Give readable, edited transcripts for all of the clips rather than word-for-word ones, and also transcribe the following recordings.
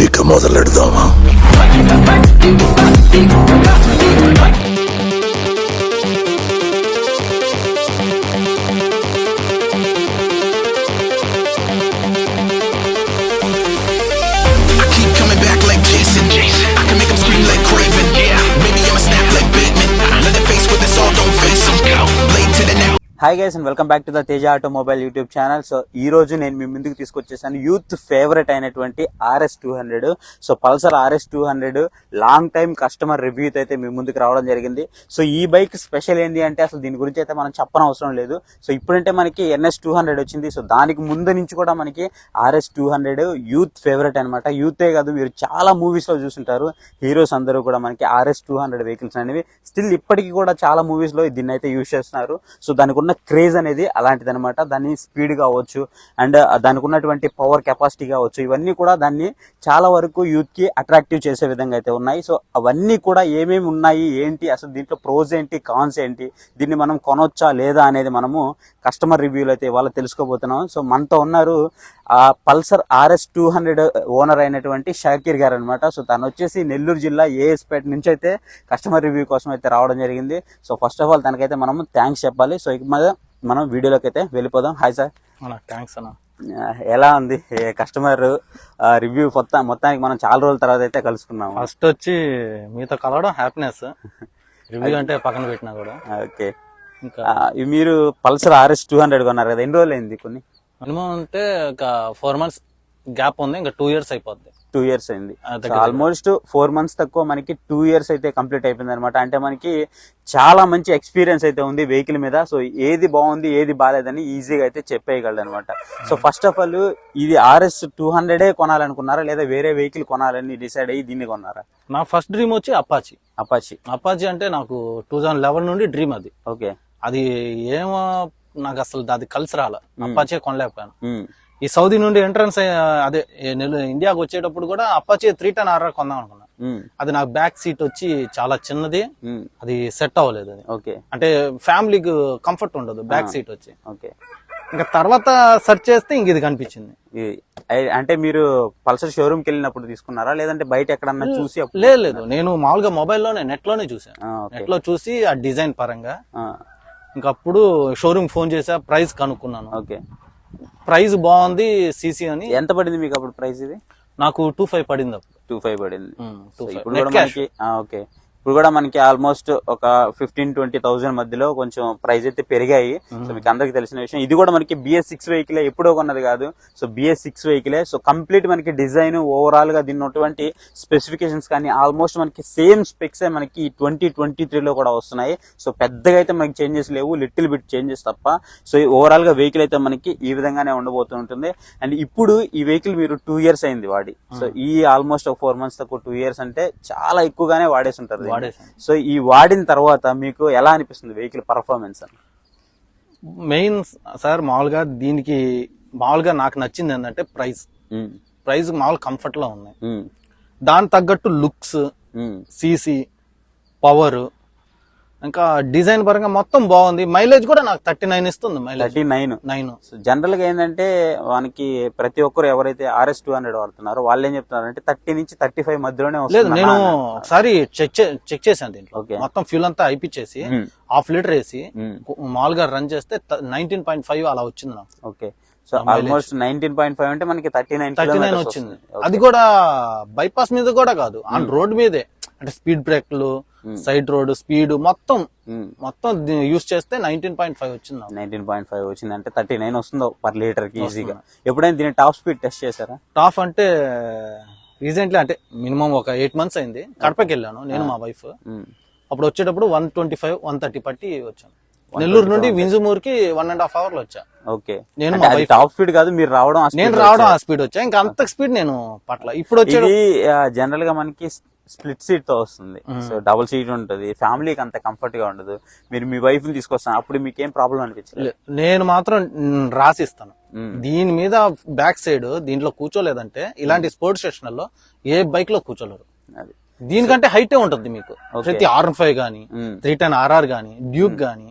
ఇక మొదలెడదామా? Hi guys and welcome back to the TejaAutomobile YouTube channel. So ఈ రోజు నేను మీ ముందుకు తీసుకొచ్చేసాను యూత్ ఫేవరెట్ అయినటువంటి RS200. So Pulsar RS200 long time customer రివ్యూతో అయితే మీ ముందుకు రావడం జరిగింది. సో ఈ బైక్ స్పెషల్ ఏంటి అంటే అసలు దీని గురించి అయితే మనం చెప్పనవసరం లేదు. సో ఇప్పుడంటే మనకి NS200 వచ్చింది. సో దానికి ముందు నుంచి కూడా మనకి RS200 యూత్ ఫేవరెట్ అనమాట. యూతే కాదు, మీరు చాలా మూవీస్ లో చూసుంటారు. హీరోస్ అందరూ కూడా మనకి RS200 వెహికల్స్ అనేవి స్టిల్ ఇప్పటికీ కూడా చాలా మూవీస్ లో దీన్ని అయితే యూజ్ చేస్తున్నారు. సో దానికి ఉన్న క్రేజ్ అనేది అలాంటిది అనమాట. దాన్ని స్పీడ్ కావచ్చు అండ్ దానికి ఉన్నటువంటి పవర్ కెపాసిటీ కావచ్చు, ఇవన్నీ కూడా దాన్ని చాలా వరకు యూత్ కి అట్రాక్టివ్ చేసే విధంగా అయితే ఉన్నాయి. సో అవన్నీ కూడా ఏమేమి ఉన్నాయి, ఏంటి అసలు దీంట్లో ప్రోస్ ఏంటి, కాన్స్ ఏంటి, దీన్ని మనం కొనొచ్చా లేదా అనేది మనము కస్టమర్ రివ్యూలో అయితే ఇవాళ తెలుసుకోబోతున్నాం. సో మనతో ఉన్నారు పల్సర్ RS200 ఓనర్ అయినటువంటి షాకీర్ గారు అనమాట. సో తను వచ్చేసి నెల్లూరు జిల్లా ఏఎస్పేట నుంచి అయితే కస్టమర్ రివ్యూ కోసం అయితే రావడం జరిగింది. సో ఫస్ట్ ఆఫ్ ఆల్ తనకైతే మనం థ్యాంక్స్ చెప్పాలి. సో ఇక మీద మనం వీడియోలోకి అయితే వెళ్ళిపోదాం. Hi sir. థ్యాంక్స్ అన్న. ఎలా ఉంది కస్టమర్ రివ్యూ? మొత్తానికి మనం చాలా రోజుల తర్వాత అయితే కలుసుకున్నాము. ఫస్ట్ వచ్చి మీతో కలవడం హ్యాపీనెస్, రివ్యూ అంటే పక్కన పెట్టినా కూడా. ఓకే, మీరు పల్సర్ RS200 కొన్నారు కదా, ఎన్ని రోజులు అయింది? కొన్ని మినిమం అంటే ఒక 4 months గ్యాప్ ఉంది, ఇంకా 2 years అయిపోద్ది. 2 years అయింది. ఆల్మోస్ట్ 4 months తక్కువ మనకి 2 years అయితే కంప్లీట్ అయిపోయింది అనమాట. అంటే మనకి చాలా మంచి ఎక్స్పీరియన్స్ అయితే ఉంది వెహికల్ మీద. సో ఏది బాగుంది ఏది బాగాలేదని ఈజీగా అయితే చెప్పేయగలదు అనమాట. సో ఫస్ట్ ఆఫ్ ఆల్ ఇది RS200 కొనాలనుకున్నారా లేదా వేరే వెహికల్ కొనాలని డిసైడ్ అయ్యి దీన్ని కొన్నారా? నా ఫస్ట్ డ్రీమ్ వచ్చి అపాచీ అంటే నాకు 2011 నుండి డ్రీమ్ అది. ఓకే, అది ఏమో నాకు అసలు అది కలిసి రాల, అపాచీ కొనలేకపోయాను. ఈ సౌదీ నుండి ఎంట్రన్స్ అదే ఇండియాకి వచ్చేటప్పుడు కూడా అపాచీ 310 RR కొందాం అనుకున్నా. అది నాకు బ్యాక్ సీట్ వచ్చి చాలా చిన్నది, అది సెట్ అవ్వలేదు. అది ఓకే, అంటే ఫ్యామిలీకి కంఫర్ట్ ఉండదు బ్యాక్ సీట్ వచ్చి. ఓకే, ఇంకా తర్వాత సెర్చ్ చేస్తే ఇంక ఇది కనిపించింది. అంటే మీరు పల్సర్ షోరూమ్ కి వెళ్ళినప్పుడు తీసుకున్నారా లేదంటే బయట ఎక్కడన్నా చూసి? లేదు, నేను మామూలుగా మొబైల్లోనే నెట్ లోనే చూసాను. నెట్ లో చూసి ఆ డిజైన్ పరంగా ఇంకప్పుడు షోరూమ్ ఫోన్ చేసా, ప్రైస్ కనుక్కున్నాను. ఓకే, ప్రైస్ బాగుంది, సీసీ అని. ఎంత పడింది మీకు అప్పుడు ప్రైస్? ఇది నాకు 25 పడింది. అప్పుడు 25 పడింది. ఇప్పుడు కూడా మనకి ఓకే, ఇప్పుడు కూడా మనకి ఆల్మోస్ట్ ఒక 15-20,000 మధ్యలో కొంచెం ప్రైస్ అయితే పెరిగాయి. సో మీకు అందరికి తెలిసిన విషయం. ఇది కూడా మనకి BS6 వెహికలే, ఎప్పుడో కొన్నది కాదు. So BS6 వెహికలే. సో కంప్లీట్ మనకి డిజైన్ ఓవరాల్ గా దీని ఉన్నటువంటి స్పెసిఫికేషన్స్ కానీ ఆల్మోస్ట్ మనకి సేమ్ స్పెక్స్ మనకి 2023 కూడా వస్తున్నాయి. సో పెద్దగా అయితే మనకి చేంజెస్ లేవు, లిటిల్ బిట్ చేంజెస్ తప్ప. సో ఓవరాల్ గా వెహికల్ అయితే మనకి ఈ విధంగానే ఉండబోతుంటుంది. అండ్ ఇప్పుడు ఈ వెహికల్ మీరు 2 years అయింది వాడి. సో ఈ ఆల్మోస్ట్ ఒక 4 months తక్కువ 2 years అంటే చాలా ఎక్కువగానే వాడేసి ఉంటారు. సో ఈ వాడిన తర్వాత మీకు ఎలా అనిపిస్తుంది వెహికల్ పర్ఫార్మెన్స్ అని? మెయిన్ సార్ మామూలుగా నాకు నచ్చింది ఏంటంటే ప్రైస్ మామూలు కంఫర్ట్ లో ఉన్నాయి. దాని తగ్గట్టు లుక్స్, సీసీ, పవర్, ఇంకా డిజైన్ పరంగా మొత్తం బాగుంది. మైలేజ్ కూడా నాకు 39 ఇస్తుంది. 39. జనరల్ గా ఏంటంటే మనకి ప్రతి ఒక్కరు ఎవరైతే RS200 వాడుతున్నారో వాళ్ళు ఏం చెప్తున్నారంటే 30 నుంచి 35 మధ్యలోనే లేదు. నేను ఒకసారి చెక్ చేశాను దీంట్లో. మొత్తం ఫ్యూల్ అంతా అయిపించేసి 1/2 లీటర్ వేసి మామూలుగా రన్ చేస్తే 19.5 అలా వచ్చింది నాకు. ఓకే, సో ఆల్మోస్ట్ 19.5 అంటే మనకి 39 వచ్చింది. అది కూడా బైపాస్ మీద కూడా కాదు, ఆన్ రోడ్ మీదే. అంటే స్పీడ్ బ్రేక్లు, సైడ్ రోడ్ స్పీడ్ మొత్తం యూజ్ చేస్తే 19.5 వచ్చింది. 19.5 వచ్చింది అంటే 39 వస్తుందో పర్ లీటర్ కి ఈజీగా. ఎప్పుడైనా దీని టాప్ స్పీడ్ టెస్ట్ చేశారా? టాప్ అంటే రీసెంట్లీ, అంటే మినిమం ఒక 8 months అయింది. కడపకి వెళ్ళాను నేను, మా వైఫ్. అప్పుడు వచ్చేటప్పుడు 125-130 పట్టి వచ్చాను. నెల్లూరు నుండి వింజమూరుకి 1.5 hours వచ్చా. ఓకే, నేను టాప్ స్పీడ్ కాదు, మీరు రావడం ఆ స్పీడ్ వచ్చా. ఇంకా అంత స్పీడ్ నేను పట్ల. ఇప్పుడు వచ్చేది జనరల్ గా మనకి స్ప్లిట్ సీట్ తో వస్తుంది. సో డబుల్ సీట్ ఉంటుంది, ఫ్యామిలీకి అంత కంఫర్ట్ గా ఉండదు. మీరు మీ వైఫ్ ని తీసుకొస్తాను, అప్పుడు మీకు ఏం ప్రాబ్లం అనిపించలేదు? నేను మాత్రం రాసిస్తాను దీని మీద. బ్యాక్ సైడ్ దీంట్లో కూర్చోలేదంటే ఇలాంటి స్పోర్ట్స్ స్టేషన్ లో ఏ బైక్ లో కూర్చోలేరు. దీనికంటే హైటే ఉంటుంది మీకు. ప్రతి R5 గానీ, 310 RR గానీ, డ్యూక్ గానీ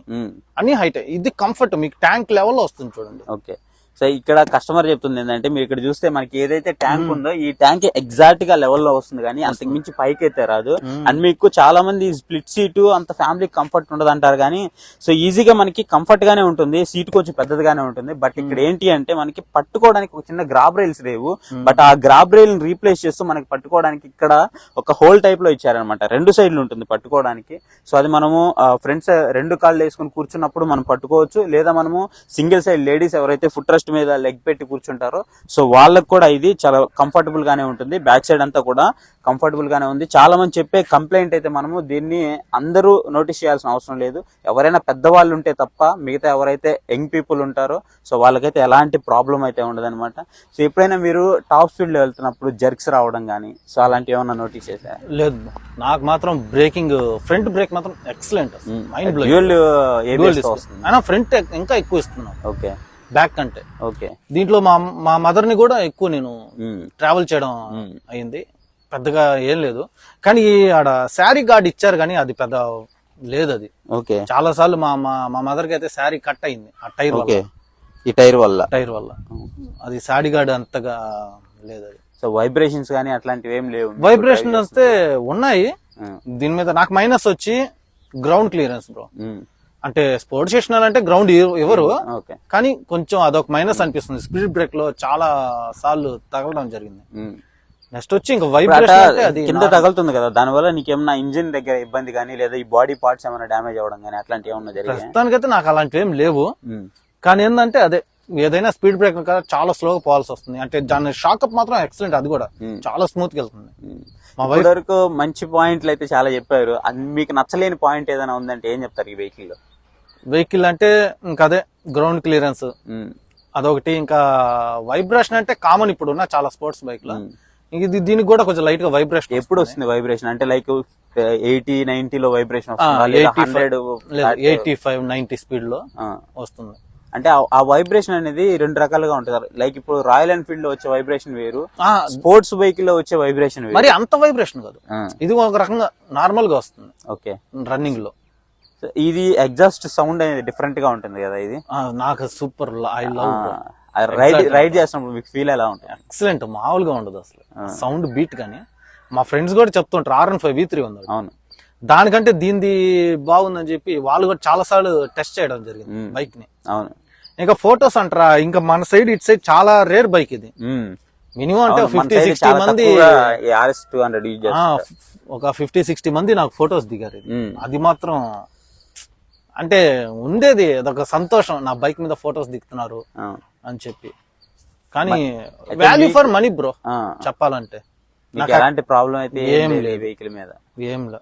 అన్ని హైటే. ఇది కంఫర్ట్ మీకు ట్యాంక్ లెవెల్ లో వస్తుంది చూడండి. ఓకే, సో ఇక్కడ కస్టమర్ చెప్తుంది ఏంటంటే, మీరు ఇక్కడ చూస్తే మనకి ఏదైతే ట్యాంక్ ఉందో ఈ ట్యాంక్ ఎగ్జాక్ట్ గా లెవెల్ లో వస్తుంది కానీ అంతకు మించి పైకి అయితే రాదు. అండ్ మీకు చాలా మంది స్ప్లిట్ సీటు అంత ఫ్యామిలీ కంఫర్ట్ ఉండదు అంటారు కానీ, సో ఈజీగా మనకి కంఫర్ట్ గానే ఉంటుంది, సీట్ కొంచెం పెద్దదిగానే ఉంటుంది. బట్ ఇక్కడ ఏంటి అంటే మనకి పట్టుకోవడానికి ఒక చిన్న గ్రాబ్ రైల్స్ లేవు, బట్ ఆ గ్రాబ్ రైల్ రీప్లేస్ చేస్తూ మనకి పట్టుకోవడానికి ఇక్కడ ఒక హోల్ టైప్ లో ఇచ్చారనమాట. 2 సైడ్లు ఉంటుంది పట్టుకోవడానికి. సో అది మనము ఫ్రంట్స్ 2 కాళ్ళు వేసుకుని కూర్చున్నప్పుడు మనం పట్టుకోవచ్చు, లేదా మనము సింగిల్ సైడ్ లేడీస్ ఎవరైతే ఫుట్ రెస్ట్ మీద లెగ్ పెట్టి కూర్చుంటారో సో వాళ్ళకి కూడా ఇది చాలా కంఫర్టబుల్ గానే ఉంటుంది. బ్యాక్ సైడ్ అంతా కూడా కంఫర్టబుల్ గానే ఉంది. చాలా మంది చెప్పే కంప్లైంట్ అయితే మనము దీన్ని అందరూ నోటీస్ చేయాల్సిన అవసరం లేదు, ఎవరైనా పెద్దవాళ్ళు ఉంటే తప్ప మిగతా ఎవరైతే యంగ్ పీపుల్ ఉంటారో సో వాళ్ళకైతే ఎలాంటి ప్రాబ్లం అయితే ఉండదు అనమాట. సో ఎప్పుడైనా మీరు టాప్ స్పీడ్ లో వెళ్తున్నప్పుడు జర్క్స్ రావడం కానీ సో అలాంటివి ఏమన్నా నోటీస్ చేశారా? లేదు, నాకు మాత్రం బ్రేకింగ్ ఫ్రంట్ బ్రేక్ మాత్రం ఎక్సలెంట్, మైండ్ బ్లోయింగ్. అయినా ఫ్రంట్ ఇంకా ఎక్కువ ఇస్తున్నాం ఓకే బ్యాక్ కంటే. ఓకే, దీంట్లో మా మదర్ ని కూడా ఎక్కువ నేను ట్రావెల్ చేయడం అయింది, పెద్దగా ఏం లేదు. కానీ ఆడ శారీ గార్డ్ ఇచ్చారు కానీ అది పెద్ద లేదు. అది ఓకే, చాలా సార్లు మా మదర్ కి అయితే శారీ కట్ అయింది ఆ టైర్ వల్ల. ఈ టైర్ వల్ల అది శారీ గార్డ్ అంతగా లేదు. అది సో వైబ్రేషన్స్ కానీ అట్లాంటివి ఏం లేవు. వైబ్రేషన్ వస్తే ఉన్నాయి. దీని మీద నాకు మైనస్ వచ్చి గ్రౌండ్ క్లియరెన్స్ బ్రో. అంటే స్పోర్ట్స్ స్టేషన్ అంటే గ్రౌండ్ ఎవరు, కానీ కొంచెం అదొక మైనస్ అనిపిస్తుంది. స్పీడ్ బ్రేక్ లో చాలా సార్లు తగలడం జరిగింది. నెక్స్ట్ వచ్చి ఇంకా వైబ్రేషన్ అది కింద తగులుతుంది కదా, దానివల్ల నీకేమన్నా ఇంజిన్ దగ్గర ఇబ్బంది కానీ లేదా ఈ బాడీ పార్ట్స్ ఏమైనా డ్యామేజ్ అవ్వడం కానీ అట్లాంటి ఏమన్నా జరిగింది? ప్రస్తుతానికైతే నాకు అలాంటివి ఏం లేవు. కానీ ఏంటంటే అదే ఏదైనా స్పీడ్ బ్రేక్ కదా చాలా స్లోగా పోవాల్సి వస్తుంది. అంటే దాని షాకప్ మాత్రం ఎక్సలెంట్, అది కూడా చాలా స్మూత్ గా వెళ్తుంది. మా వైఫ్ వరకు మంచి పాయింట్లు అయితే చాలా చెప్పారు. మీకు నచ్చలేని పాయింట్ ఏదైనా ఉందంటే ఏం చెప్తారు ఈ వెహికల్ లో? వెహికల్ అంటే ఇంకా అదే గ్రౌండ్ క్లియరెన్స్ అదొకటి. ఇంకా వైబ్రేషన్ అంటే కామన్ ఇప్పుడు ఉన్న చాలా స్పోర్ట్స్ బైక్ లో. ఇది దీనికి కూడా కొంచెం లైట్ గా వైబ్రేషన్ ఎప్పుడు వస్తుంది వైబ్రేషన్ అంటే లైక్ 80-90 లో వైబ్రేషన్ 85-90 స్పీడ్ లో వస్తుంది. అంటే ఆ వైబ్రేషన్ అనేది 2 రకాలుగా ఉంటుంది. లైక్ ఇప్పుడు రాయల్ ఎన్ఫీల్డ్ లో వచ్చే వైబ్రేషన్ వేరు, స్పోర్ట్స్ బైక్ లో వచ్చే వైబ్రేషన్ వేరు. మరి అంత వైబ్రేషన్ కాదు, ఇది ఒక రకంగా నార్మల్ గా వస్తుంది. ఓకే, రన్నింగ్ లో ఇది ఎగ్జాస్ట్ సౌండ్ అనేది డిఫరెంట్ గా ఉంటుంది కదా. ఇది నాకు సూపర్, ఐ లవ్. రైడ్ చేస్తున్నప్పుడు మీకు ఫీల్ ఎలా ఉంటుంది? ఎక్సలెంట్, మామూలుగా ఉండదు అసలు సౌండ్ బీట్. కానీ మా ఫ్రెండ్స్ కూడా చెప్తుంటారు R15 V3 ఉంది. అవును, దానికంటే దీనిది బాగుందని చెప్పి వాళ్ళు కూడా చాలా సార్లు టెస్ట్ చేయడం జరిగింది బైక్ ని. అవును, ఇంకా ఫొటోస్ అంటారా, ఇంకా మన సైడ్ ఇటు సైడ్ చాలా రేర్ బైక్ ఇది. మినిమం అంటే 50-60 మంది ఒక 50-60 మంది నాకు ఫొటోస్ దిగారు. అది మాత్రం అంటే ఉండేది అదొక సంతోషం, నా బైక్ మీద ఫొటోస్ దిగుతున్నారు అని చెప్పి. కానీ వాల్యూ ఫర్ మనీ బ్రో చెప్పాలంటే ఎలాంటి ప్రాబ్లం అయితే ఏం లేదు వెహికల్ మీద, ఏం లే.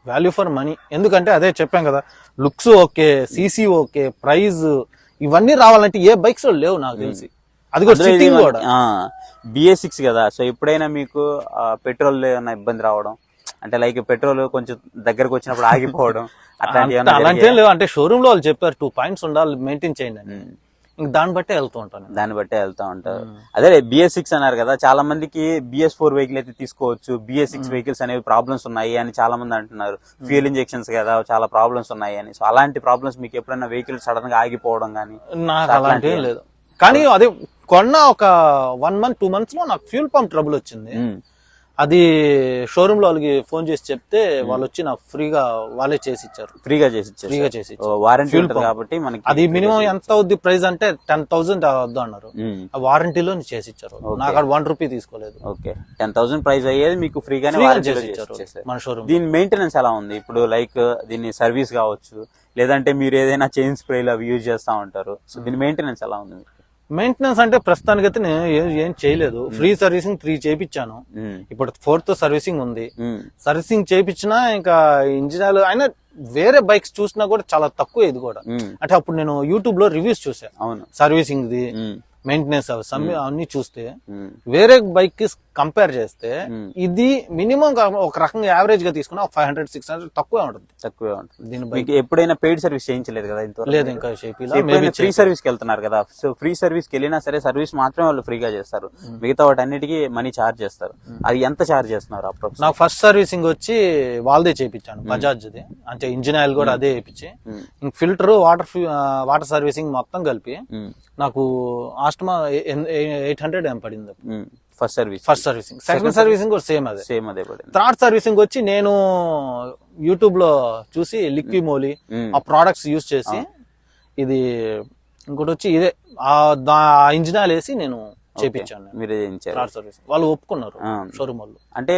వాల్యూ ఫర్ మనీ, ఎందుకంటే అదే చెప్పాం కదా, looks okay, CC okay, prize ఇవన్నీ రావాలంటే ఏ బైక్స్ లేవు నాకు తెలిసి. అది కూడా సిట్టింగ్ కూడా Bs6 కదా. సో ఎప్పుడైనా మీకు పెట్రోల్ ఏమైనా ఇబ్బంది రావడం అంటే లైక్ పెట్రోల్ కొంచెం దగ్గరకు వచ్చినప్పుడు ఆగిపోవడం అలాంటి లేవు. అంటే షోరూమ్ లో వాళ్ళు చెప్పారు 2 పాయింట్స్ ఉండాలి, మెయింటైన్ చేయండి అని. ఇంక దాన్ని బట్టే వెళ్తూ ఉంటాను. అదే Bs6 అన్నారు కదా, చాలా మందికి Bs4 వెహికల్ అయితే తీసుకోవచ్చు, Bs6 వెహికల్స్ అనేవి ప్రాబ్లమ్స్ ఉన్నాయి అని చాలా మంది అంటున్నారు. ఫ్యూయల్ ఇంజెక్షన్స్ కదా, చాలా ప్రాబ్లమ్స్ ఉన్నాయి అని. సో అలాంటి ప్రాబ్లమ్స్ మీకు ఎప్పుడైనా వెహికల్ సడన్ గా ఆగిపోవడం కానీ? నాకు అలాంటి ఏం లేదు. కానీ అదే కొన్న ఒక 1 month 2 months లో నాకు ఫ్యూల్ పంప్ ట్రబుల్ వచ్చింది. అది షోరూమ్ లో వాళ్ళకి ఫోన్ చేసి చెప్తే వాళ్ళు వచ్చి నాకు వాళ్ళే చేసి ఇచ్చారు. ఫ్రీగా చేసి ఇచ్చారు. వారంటీ ఉంటుంది కాబట్టి మనకి. అది మినిమం ఎంత అవుద్ది ప్రైస్ అంటే 10,000 అవద్దు అన్నారు. ఆ వారంటీలో చేసి ఇచ్చారు. నాకు అక్కడ 1 రూపీ తీసుకోలేదు. ఓకే, 10,000 ప్రైస్ అయ్యేది మీకు ఫ్రీగానే చేసి ఇచ్చారు మన షోరూమ్. దీని మెయింటెనెన్స్ ఎలా ఉంది ఇప్పుడు? లైక్ దీన్ని సర్వీస్ కావచ్చు, లేదంటే మీరు ఏదైనా చైన్ స్ప్రేలు అవి యూజ్ చేస్తా ఉంటారు. సో దీని మెయింటెనెన్స్ ఎలా ఉంది? మెయింటెనెన్స్ అంటే ప్రస్తుతానికైతే నేను ఏం చేయలేదు. ఫ్రీ సర్వీసింగ్ 3 చేయించాను. ఇప్పుడు 4th సర్వీసింగ్ ఉంది. సర్వీసింగ్ చేయించినా ఇంకా ఇంజిన్ ఆయిల్ అయినా వేరే బైక్స్ చూసినా కూడా చాలా తక్కువ. ఇది కూడా అంటే అప్పుడు నేను యూట్యూబ్ లో రివ్యూస్ చూసాను సర్వీసింగ్ ది, మెయింటెనెన్స్ అన్ని చూస్తే వేరే బైక్ కి కంపేర్ చేస్తే ఇది మినిమం ఒక రకంగా యావరేజ్ గా తీసుకున్నా 500-600 తక్కువే ఉంటుంది. మీకు ఎప్పుడైనా పెయిడ్ సర్వీస్ చేయించలేదు కదా ఇంతవరకు? లేదు, ఇంకా ఫ్రీ సర్వీస్ కి వెళ్తున్నారు కదా, సో ఫ్రీ సర్వీస్ కి వెళ్ళినా సరే సర్వీస్ మాత్రమే వాళ్ళు ఫ్రీగా చేస్తారు, మిగతా వాటి అన్నిటికీ మనీ ఛార్జ్ చేస్తారు. అది ఎంత ఛార్జ్ చేస్తున్నారు అప్రోక్స్? నాకు ఫస్ట్ సర్వీసింగ్ వచ్చి వాళ్ళదే చేయించాను, బజాజ్ది. అంటే ఇంజిన్ ఆయిల్ కూడా అదే వేయించి, ఫిల్టర్, వాటర్ సర్వీసింగ్ మొత్తం కలిపి నాకు ఆస్టమా 800 ఏం పడింది ఫస్ట్ సర్వీసింగ్. సెకండ్ సర్వీసింగ్ కూడా సేమ్ అదే పడింది. థర్డ్ సర్వీసింగ్ వచ్చి నేను యూట్యూబ్ లో చూసి లిక్వి మోలీ ఆ ప్రొడక్ట్స్ యూజ్ చేసి, ఇది ఇంకోటి వచ్చి ఇదే ఆ ఇంజిన్ ఆయిల్ వేసి నేను చేయించాను. మీరే చేయించారు? వాళ్ళు ఒప్పుకున్నారు షోరూమ్ వాళ్ళు. అంటే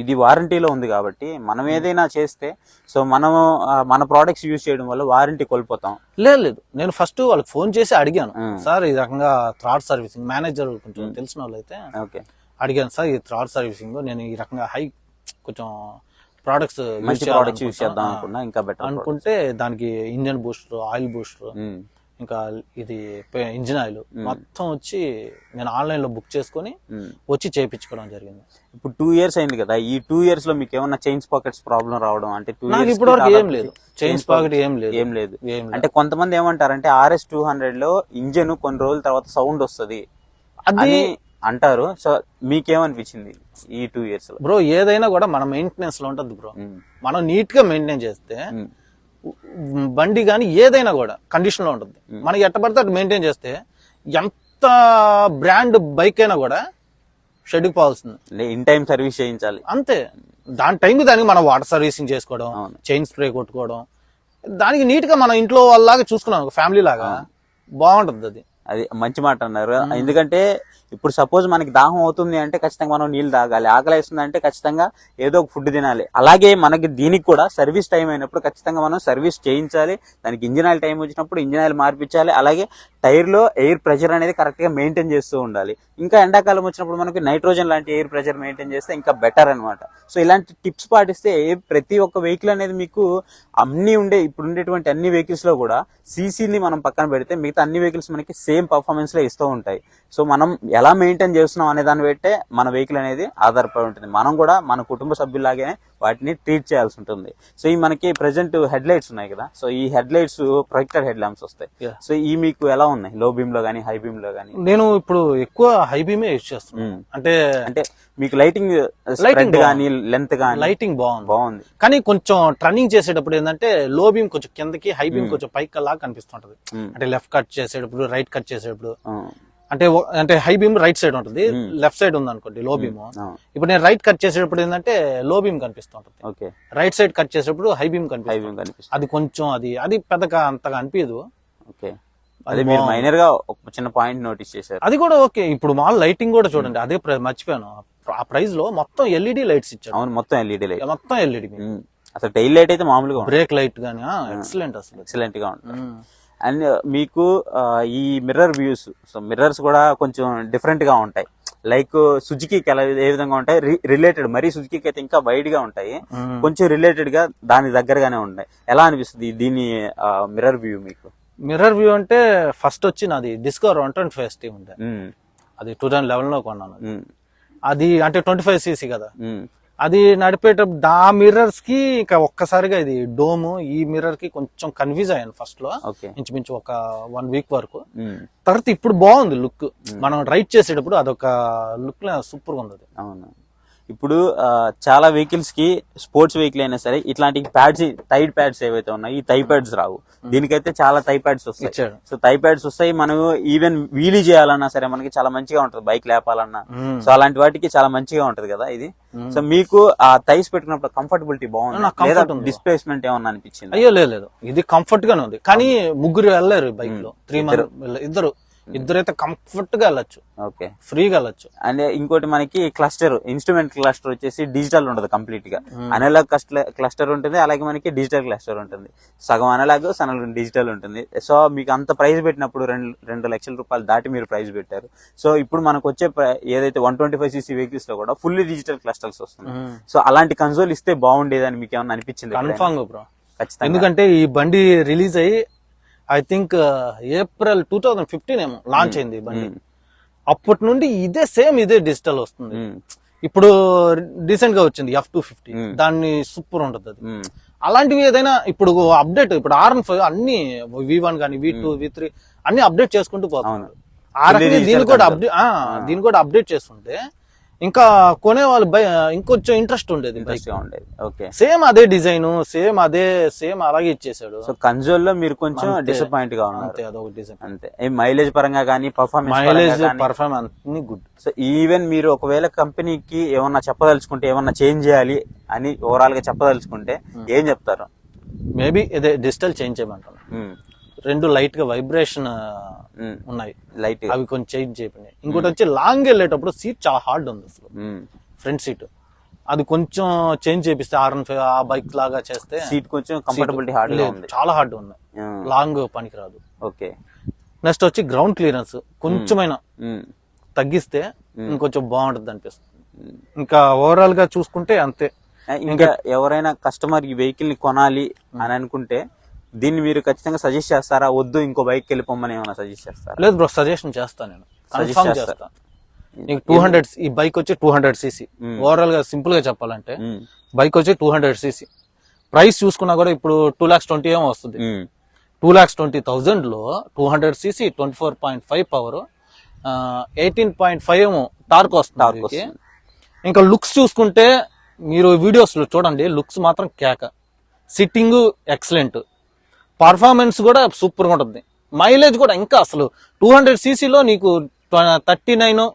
ఇది వారంటీలో ఉంది కాబట్టి మనం ఏదైనా చేస్తే, సో మనము మన ప్రోడక్ట్స్ యూజ్ చేయడం వల్ల వారంటీ కోల్పోతాం. లేదు, నేను ఫస్ట్ వాళ్ళకి ఫోన్ చేసి అడిగాను, సార్ ఈ రకంగా థర్డ్ సర్వీసింగ్ మేనేజర్ కొంచెం తెలిసిన వాళ్ళు అయితే అడిగాను, సార్ ఈ థర్డ్ సర్వీసింగ్ నేను ఈ రకంగా కొంచెం ప్రోడక్ట్స్ యూజ్ చేద్దాం అనుకున్నా, ఇంకా బెటర్ అనుకుంటే దానికి ఇంజన్ బూస్టర్, ఆయిల్ బూస్టర్, ఇంకా ఇది ఇంజిన్ ఆయిల్ మొత్తం వచ్చి నేను ఆన్లైన్ లో బుక్ చేసుకుని వచ్చి చేయించుకోవడం జరిగింది. ఇప్పుడు 2 years అయింది కదా, ఈ 2 years లో మీకు ఏమన్నా చైన్స్ పాకెట్స్ ప్రాబ్లం రావడం? అంటే ఇప్పుడు వరకు ఏం లేదు, చైన్స్ పాకెట్ ఏం లేదు. అంటే కొంతమంది ఏమంటారంటే RS200 లో ఇంజన్ కొన్ని రోజుల తర్వాత సౌండ్ వస్తుంది అది అంటారు. సో మీకేమనిపించింది ఈ 2 years లో? బ్రో ఏదైనా కూడా మన మెయింటెనెన్స్ లో ఉంటుంది బ్రో. మనం నీట్ గా మెయింటైన్ చేస్తే బండి కానీ ఏదైనా కూడా కండిషన్ లో ఉంటుంది. మనకి ఎట్ట పడితే అటు మెయింటైన్ చేస్తే ఎంత బ్రాండ్ బైక్ అయినా కూడా షెడ్కి పోవాల్సింది, ఇన్ టైం సర్వీస్ చేయించాలి అంతే. దానికి మనం వాటర్ సర్వీసింగ్ చేసుకోవడం, చైన్ స్ప్రే కొట్టుకోవడం, దానికి నీట్ గా మన ఇంట్లో వాళ్ళలాగా చూసుకున్నాం, ఫ్యామిలీ లాగా బాగుంటుంది. అది మంచి మాట అన్నారు. ఎందుకంటే ఇప్పుడు సపోజ్ మనకి దాహం అవుతుంది అంటే ఖచ్చితంగా మనం నీళ్లు తాగాలి, ఆకలి వేస్తుంది అంటే ఖచ్చితంగా ఏదో ఒక ఫుడ్ తినాలి. అలాగే మనకి దీనికి కూడా సర్వీస్ టైం అయినప్పుడు ఖచ్చితంగా మనం సర్వీస్ చేయించాలి. దానికి ఇంజిన్ ఆయిల్ టైం వచ్చినప్పుడు ఇంజిన్ ఆయిల్ మార్పించాలి. అలాగే టైర్ లో ఎయిర్ ప్రెషర్ అనేది కరెక్ట్ గా మెయింటైన్ చేస్తూ ఉండాలి. ఇంకా ఎండాకాలం వచ్చినప్పుడు మనకి నైట్రోజన్ లాంటి ఎయిర్ ప్రెషర్ మెయింటైన్ చేస్తే ఇంకా బెటర్ అనమాట. సో ఇలాంటి టిప్స్ పాటిస్తే ప్రతి ఒక్క వెహికల్ అనేది మీకు ఇప్పుడు ఉండేటువంటి అన్ని వెహికల్స్ లో కూడా సీసీని మనం పక్కన పెడితే మిగతా అన్ని వెహికల్స్ మనకి సేమ్ పర్ఫార్మెన్స్ లో ఇస్తూ ఉంటాయి. సో మనం ఎలా మెయింటైన్ చేస్తున్నాం అనే దాన్ని బట్టే మన వెహికల్ అనేది ఆధారపడి ఉంటుంది. మనం కూడా మన కుటుంబ సభ్యులాగే వాటిని ట్రీట్ చేయాల్సి ఉంటుంది. సో ఈ మనకి ప్రెసెంట్ హెడ్ లైట్స్ ఉన్నాయి కదా, సో ఈ head lights projector head lamps వస్తాయి. సో ఈ మీకు ఎలా ఉన్నాయి, లో బీమ్ లో గానీ హై బీమ్ లో గానీ? నేను ఇప్పుడు ఎక్కువ హై బీమే యూజ్ చేస్తున్నాను. అంటే మీకు లైటింగ్ గానీ లెంత్ గానీ లైటింగ్ బాగుంది. కానీ కొంచెం టర్నింగ్ చేసేటప్పుడు ఏంటంటే లో బీమ్ కొంచెం కిందకి, హై బీమ్ కొంచెం పైకి లాగా కనిపిస్తుంటది. అంటే లెఫ్ట్ కట్ చేసేటప్పుడు, రైట్ కట్ చేసేటప్పుడు, అంటే హై బీమ్ రైట్ సైడ్ ఉంటుంది, లెఫ్ట్ సైడ్ ఉంది అనుకోండి లో బీమ్. ఇప్పుడు నేను రైట్ కట్ చేసేటప్పుడు ఏంటంటే లో బీమ్ కనిపిస్తుంటది, రైట్ సైడ్ కట్ చేసేటప్పుడు హై బీమ్ కనిపిస్తుంది. అది కొంచెం అది పెద్దగా అంతగా అనిపించదు. అదే మీరు మైనర్ గా ఒక చిన్న పాయింట్ నోటీస్ చేశారు, అది కూడా ఓకే. ఇప్పుడు మాల్ లైటింగ్ కూడా చూడండి, అదే మర్చిపోయాను, ఆ ప్రైస్ లో మొత్తం ఎల్ఈడి లైట్స్ ఇచ్చారు. అవును, మొత్తం ఎల్ఈడి లైట్, మొత్తం ఎల్ఈడి. అసలు టైల్ లైట్ అయితే మామూలుగా, బ్రేక్ లైట్ గానీ ఎక్సలెంట్, అసలు ఎక్సలెంట్ గా ఉంటుంది. అండ్ మీకు ఈ మిర్రర్ వ్యూస్, సో మిర్రర్స్ కూడా కొంచెం డిఫరెంట్ గా ఉంటాయి. లైక్ సుజుకీకి ఏ విధంగా ఉంటాయి, రిలేటెడ్, మరీ సుజుకీకి అయితే ఇంకా వైడ్ గా ఉంటాయి, కొంచెం రిలేటెడ్ గా దాని దగ్గరగానే ఉంటాయి. ఎలా అనిపిస్తుంది దీని మిర్రర్ వ్యూ మీకు? మిర్రర్ వ్యూ అంటే ఫస్ట్ వచ్చి నాది డిస్కవర్ 125 ఉండే, అది 2011 లో కొన్నాను. అది అంటే 25cc కదా, అది నడిపేటప్పుడు ఆ మిర్రర్స్ కి ఇంకా ఒక్కసారిగా ఇది డోమ్, ఈ మిర్రర్ కి కొంచెం కన్ఫ్యూజ్ అయ్యాను ఫస్ట్ లో, ఇంచుమించు ఒక 1 week వరకు. తర్వాత ఇప్పుడు బాగుంది లుక్, మనం రైడ్ చేసేటప్పుడు అదొక లుక్ సూపర్ గా ఉంది. అవును, ఇప్పుడు చాలా వెహికల్స్ కి, స్పోర్ట్స్ వెహికల్ అయినా సరే ఇట్లాంటి ప్యాడ్స్, టైడ్ ప్యాడ్స్ ఏవైతే ఉన్నాయి, ఈ టై ప్యాడ్స్ రావు. దీనికైతే చాలా టై ప్యాడ్స్ వస్తాయి. సో టై ప్యాడ్స్ వస్తాయి, మనం ఈవెన్ వీలీ చేయాలన్నా సరే మనకి చాలా మంచిగా ఉంటది, బైక్ లేపాలన్నా. సో అలాంటి వాటికి చాలా మంచిగా ఉంటది కదా ఇది. సో మీకు ఆ థైస్ పెట్టుకున్నప్పుడు కంఫర్టబిలిటీ బాగుంది, డిస్ప్లేస్మెంట్ ఏమన్నా అనిపించింది? అయ్యో లేదు, ఇది కంఫర్ట్ గానే ఉంది. కానీ ముగ్గురు వెళ్ళారు బైక్ లో, 3 మంది, ఇద్దరైతే కంఫర్ట్ గా వెళ్ళొచ్చు, ఫ్రీగా వెళ్ళొచ్చు. అండ్ ఇంకోటి మనకి క్లస్టర్, ఇన్స్ట్రుమెంట్ క్లస్టర్ వచ్చేసి డిజిటల్ ఉండదు, కంప్లీట్ గా అనలాగ్ క్లస్టర్ ఉంటుంది, అలాగే మనకి డిజిటల్ క్లస్టర్ ఉంటుంది. సగం అనలాగ్, సగం డిజిటల్ ఉంటుంది. సో మీకు అంత ప్రైస్ పెట్టినప్పుడు 2 లక్షల రూపాయలు దాటి మీరు ప్రైస్ పెట్టారు. సో ఇప్పుడు మనకు వచ్చే ఏదైతే 125cc వెహికల్స్ లో కూడా ఫుల్లీ డిజిటల్ క్లస్టర్స్ వస్తుంది. సో అలాంటి కన్సోల్ ఇస్తే బాగుండేదని మీకు ఏమన్నా అనిపించింది? కన్ఫర్మ్ బ్రో, ఖచ్చితంగా. ఎందుకంటే ఈ బండి రిలీజ్ అయ్యి ఐ థింక్ ఏప్రిల్ 2015 ఏమో లాంచ్ అయింది బండి. అప్పటి నుండి ఇదే డిజిటల్ వస్తుంది. ఇప్పుడు రీసెంట్ గా వచ్చింది F250, దాన్ని సూపర్ ఉంటుంది అది. అలాంటివి ఏదైనా ఇప్పుడు అప్డేట్, ఇప్పుడు R15 అన్ని V1 కానీ V2 V3 అన్ని అప్డేట్ చేసుకుంటూ పోతున్నారు. ఆ రకంగా దీన్ని కూడా అప్డేట్ చేస్తుంటే ఇంకా కొనే వాళ్ళు ఇంకొంచెం ఇంట్రెస్ట్ ఉండేది. సేమ్ అదే డిజైన్, సేమ్ అలాగే ఇచ్చేసాడు. సో కన్సోల్ లో మీరు కొంచెం డిసప్పాయింట్ గా ఉన్నారు. అదొక డిజైన్ అంతే. మైలేజ్ పరంగా కానీ పర్ఫార్మెన్స్ అన్ని గుడ్. సో ఈవెన్ మీరు ఒకవేళ కంపెనీకి ఏమన్నా చెప్పదలుచుకుంటే, ఏమన్నా చేంజ్ చేయాలి అని ఓవరాల్ గా చెప్పదలుచుకుంటే ఏం చెప్తారు? మేబీ ఇదే డిజిటల్ చేంజ్ చేయమంటాను. రెండు లైట్ గా వైబ్రేషన్ ఉన్నాయి, లైట్ అవి కొంచెం చేంజ్ చేయండి. ఇంకోటి వచ్చి లాంగ్ వెళ్ళేటప్పుడు సీట్ చాలా హార్డ్ ఉంది అసలు, ఫ్రంట్ సీట్. అది కొంచెం చేంజ్ చేపిస్తే R15 ఆ బైక్ లాగా చేస్తే సీట్ కొంచెం కంఫర్టబిలిటీ హార్డ్ ఉంది, చాలా హార్డ్ ఉంది, లాంగ్ పనికిరాదు. ఓకే. నెక్స్ట్ వచ్చి గ్రౌండ్ క్లియరెన్స్ కొంచెమైనా తగ్గిస్తే ఇంకొంచెం బాగుంటుంది అనిపిస్తుంది. ఇంకా ఓవరాల్ గా చూసుకుంటే అంతే. ఇంకా ఎవరైనా కస్టమర్ ఈ వెహికల్ ని కొనాలి అని అనుకుంటే దీన్ని మీరు ఖచ్చితంగా సజెస్ట్ చేస్తారా? వద్దు ఇంకో బైక్ వెళ్ళిపోమని ఏమైనా సజెస్ట్ చేస్తారా? లేదు బ్రో, సజెషన్ చేస్తాను నేను, కన్ఫర్మ్ చేస్తా. నీకు 200 ఈ బైక్ వచ్చి 200cc. ఓవరాల్ గా సింపుల్ గా చెప్పాలంటే బైక్ వచ్చి 200cc. ప్రైస్ చూసుకున్నా కూడా ఇప్పుడు 2,20,000 ఏమో వస్తుంది. 2,20,000 లో 200cc 24.5 పవర్ 18.5 ఏమో టార్క్ వస్తుంది. ఇంకా లుక్స్ చూసుకుంటే మీరు వీడియోస్ లో చూడండి, లుక్స్ మాత్రం కేక. సిట్టింగ్ ఎక్సలెంట్, పర్ఫార్మెన్స్ కూడా సూపర్ గా ఉంటుంది. మైలేజ్ కూడా ఇంకా అసలు 200cc లో నీకు 39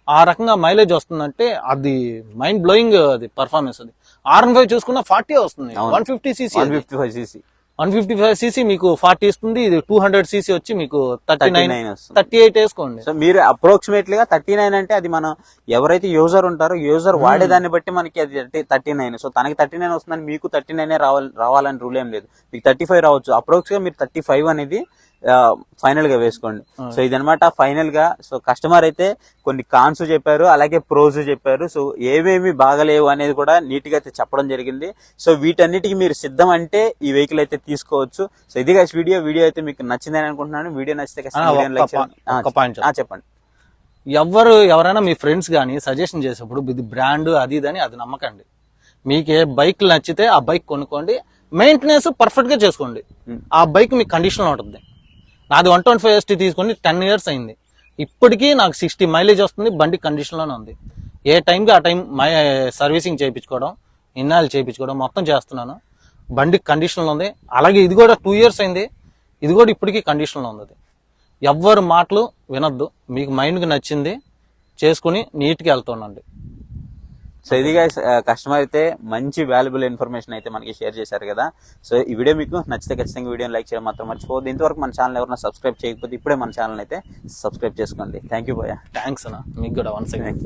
ఆ రకంగా మైలేజ్ వస్తుందంటే అది మైండ్ బ్లోయింగ్. అది పర్ఫార్మెన్స్. అది R15 చూసుకున్నా 40 వస్తుంది. 155cc మీకు 40 ఇస్తుంది. ఇది 200cc వచ్చి మీకు 38 వేసుకోండి. సో మీరు అప్రోక్సిమేట్లీ గా 39 అంటే అది మనం ఎవరైతే యూజర్ ఉంటారో యూజర్ వాడేదాన్ని బట్టి మనకి అది 39. సో తనకి 39 వస్తుందని మీకు 39 రావాలని రూల్ ఏం లేదు. మీకు 35 రావచ్చు. అప్రోక్స్ గా మీరు 35 అనేది ఫైనల్ గా వేసుకోండి. సో ఇదనమాట ఫైనల్ గా. సో కస్టమర్ అయితే కొన్ని కాన్స్ చెప్పారు, అలాగే ప్రోస్ చెప్పారు. సో ఏమేమి బాగలేవు అనేది కూడా నీట్ గా అయితే చెప్పడం జరిగింది. సో వీటన్నిటికి మీరు సిద్ధం అంటే ఈ వెహికల్ అయితే తీసుకోవచ్చు. సో ఇది గైస్ వీడియో అయితే మీకు నచ్చిందని అనుకుంటున్నాను. వీడియో నచ్చితే చెప్పండి. ఎవరైనా మీ ఫ్రెండ్స్ గానీ సజెషన్ చేసేప్పుడు ఇది బ్రాండ్ అది అని అది నమ్మకండి. మీకే బైక్ నచ్చితే ఆ బైక్ కొనుక్కోండి, మెయింటెనెన్స్ పర్ఫెక్ట్ గా చేసుకోండి. ఆ బైక్ మీకు కండిషన్ లో ఉంటుంది. నాది 125 ST తీసుకుని 10 years అయింది. ఇప్పటికీ నాకు 60 మైలేజ్ వస్తుంది. బండి కండిషన్ లోనే ఉంది. ఏ టైంకి ఆ టైం సర్వీసింగ్ చేయించుకోవడం, ఇన్నాళ్ళు చేయించుకోవడం మొత్తం చేస్తున్నాను. బండి కండిషన్ లో ఉంది. అలాగే ఇది కూడా 2 years అయింది. ఇది కూడా ఇప్పటికీ కండిషన్ లో ఉంది. ఎవ్వరు మాటలు వినొద్దు. మీకు మైండ్ కి నచ్చింది చేసుకుని నీట్ గా వెళ్తుండండి. సో ఇది గైస్ కస్టమర్ అయితే మంచి వాల్యుబుల్ ఇన్ఫర్మేషన్ అయితే మనకి షేర్ చేశారు కదా. సో ఈ వీడియో మీకు నచ్చితే ఖచ్చితంగా వీడియోని లైక్ చేయడం మాత్రం మర్చిపోవద్దు. ఇంతవరకు మన ఛానల్ ఎవరైనా సబ్స్క్రైబ్ చేయకపోతే ఇప్పుడే మన ఛానల్ అయితే సబ్స్క్రైబ్ చేసుకోండి. థ్యాంక్ యూ భయ్యా. థ్యాంక్స్ అన్న, మీకు కూడా వన్స్ అగైన్.